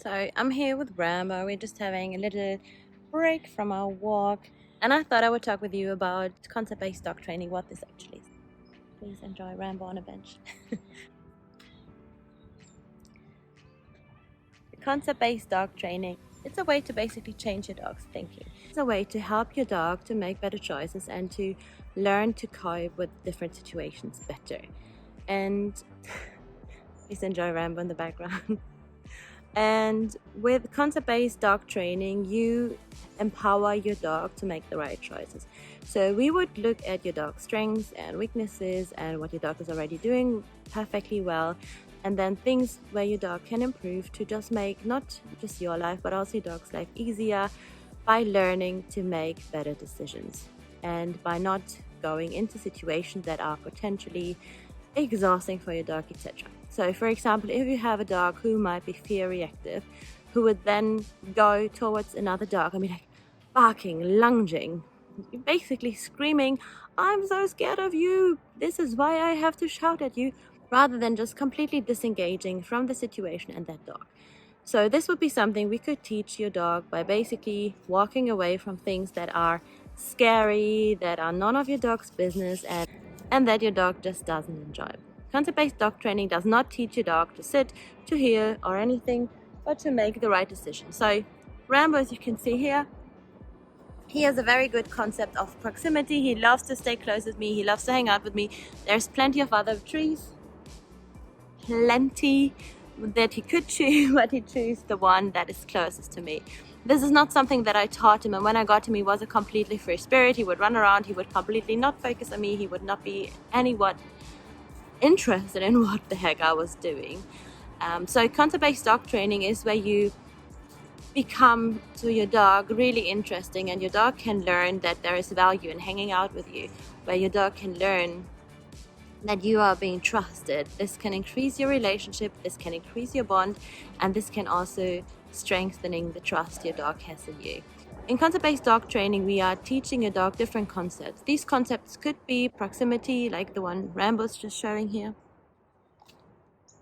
So I'm here with Rambo. We're just having a little break from our walk, and I thought I would talk with you about concept-based dog training, what this actually is. Please enjoy Rambo on a bench. Concept-based dog training, it's a way to basically change your dog's thinking. It's a way to help your dog to make better choices and to learn to cope with different situations better. And please enjoy Rambo in the background. And with concept-based dog training, you empower your dog to make the right choices. So we would look at your dog's strengths and weaknesses and what your dog is already doing perfectly well, and then things where your dog can improve to just make not just your life but also your dog's life easier by learning to make better decisions and by not going into situations that are potentially exhausting for your dog, etc. So for example, if you have a dog who might be fear reactive, who would then go towards another dog, like barking, lunging, basically screaming, "I'm so scared of you, this is why I have to shout at you," rather than just completely disengaging from the situation and that dog. So this would be something we could teach your dog by basically walking away from things that are scary, that are none of your dog's business, and that your dog just doesn't enjoy. Concept-based dog training does not teach your dog to sit, to hear, or anything, but to make the right decision. So Rambo, as you can see here, he has a very good concept of proximity. He loves to stay close with me. He loves to hang out with me. There's plenty of other trees, plenty that he could choose, but he chose the one that is closest to me. This is not something that I taught him, and when I got him, he was a completely free spirit. He would run around, he would completely not focus on me, he would not be anyone interested in what the heck I was doing. So concept-based dog training is where you become to your dog really interesting, and your dog can learn that there is value in hanging out with you, where your dog can learn that you are being trusted. This can increase your relationship, this can increase your bond, and this can also strengthening the trust your dog has in you. In concept-based dog training, we are teaching your dog different concepts. These concepts could be proximity, like the one Rambo's just showing here.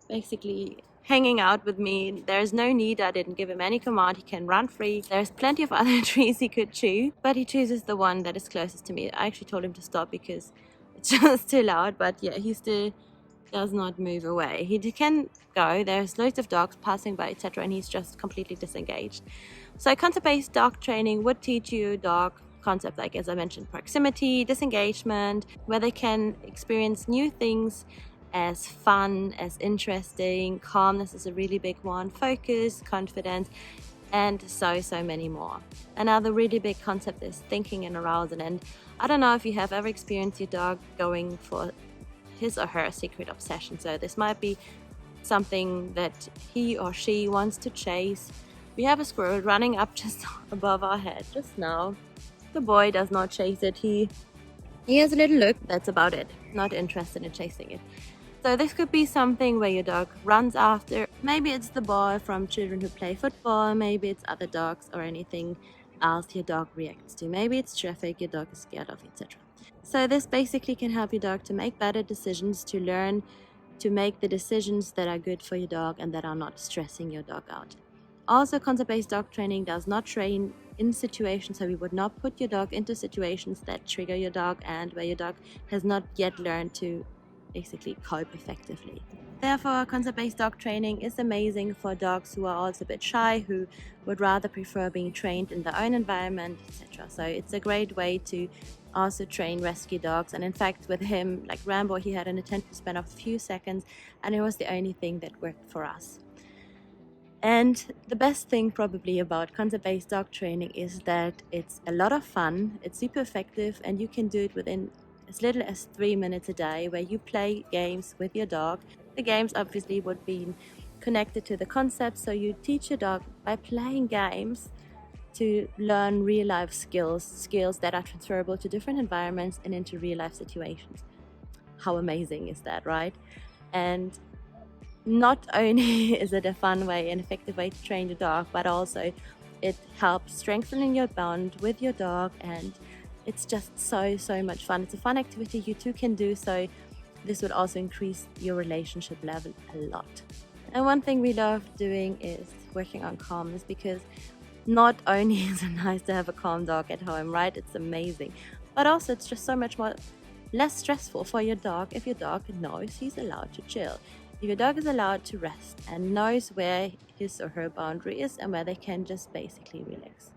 Basically, hanging out with me. There's no need, I didn't give him any command, he can run free. There's plenty of other trees he could chew, but he chooses the one that is closest to me. I actually told him to stop because it's just too loud, but yeah, he still does not move away. He can go, there's loads of dogs passing by, etc., and he's just completely disengaged. So concept-based dog training would teach you dog concepts like, as I mentioned, proximity, disengagement, where they can experience new things as fun, as interesting. Calmness is a really big one, focus, confidence, and so many more. Another really big concept is thinking and arousal, and I don't know if you have ever experienced your dog going for his or her secret obsession. So this might be something that he or she wants to chase. We have a squirrel running up just above our head just now. The boy does not chase it. He has a little look, that's about it. Not interested in chasing it. So this could be something where your dog runs after. Maybe it's the ball from children who play football. Maybe it's other dogs or anything else your dog reacts to. Maybe it's traffic your dog is scared of, etc. So this basically can help your dog to make better decisions, to learn to make the decisions that are good for your dog and that are not stressing your dog out. Also, concept-based dog training does not train in situations, so we would not put your dog into situations that trigger your dog and where your dog has not yet learned to basically cope effectively. Therefore, concept-based dog training is amazing for dogs who are also a bit shy, who would rather prefer being trained in their own environment, etc. So it's a great way to also train rescue dogs. And in fact, with him, like Rambo, he had an attention span of a few seconds, and it was the only thing that worked for us. And the best thing probably about concept-based dog training is that it's a lot of fun, it's super effective, and you can do it within as little as 3 minutes a day, where you play games with your dog. The games obviously would be connected to the concept, so you teach your dog by playing games to learn real life skills that are transferable to different environments and into real life situations. How amazing is that, right? And not only is it a fun way and effective way to train your dog, but also it helps strengthening your bond with your dog, and it's just so much fun. It's a fun activity you two can do, so this would also increase your relationship level a lot. And one thing we love doing is working on calmness, because not only is it nice to have a calm dog at home, right? It's amazing. But also it's just so much more less stressful for your dog if your dog knows he's allowed to chill. If your dog is allowed to rest and knows where his or her boundary is and where they can just basically relax.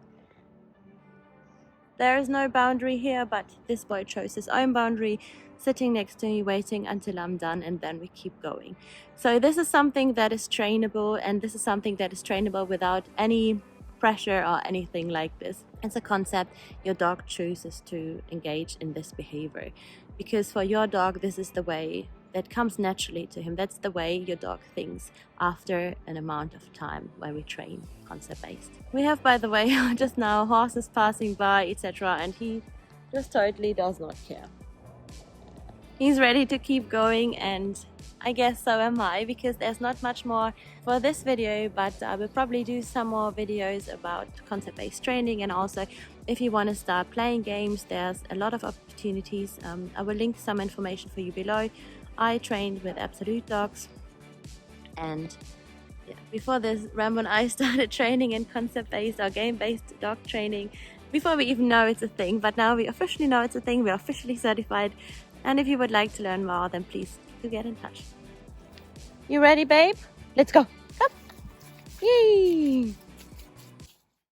There is no boundary here, but this boy chose his own boundary, sitting next to me waiting until I'm done, and then we keep going. So this is something that is trainable, and this is something that is trainable without any pressure or anything like this. It's a concept your dog chooses to engage in this behavior, because for your dog this is the way that comes naturally to him. That's the way your dog thinks after an amount of time when we train concept-based. We have, by the way, just now horses passing by, etc., and he just totally does not care. He's ready to keep going, and I guess so am I, because there's not much more for this video, but I will probably do some more videos about concept-based training. And also, if you want to start playing games, there's a lot of opportunities. I will link some information for you below. I trained with absolute dogs, and yeah, before this, Rambo and I started training in concept-based or game-based dog training before we even know it's a thing, but now we officially know it's a thing. We're officially certified, and if you would like to learn more, then please do get in touch. You ready, babe? Let's go. Come. Yay!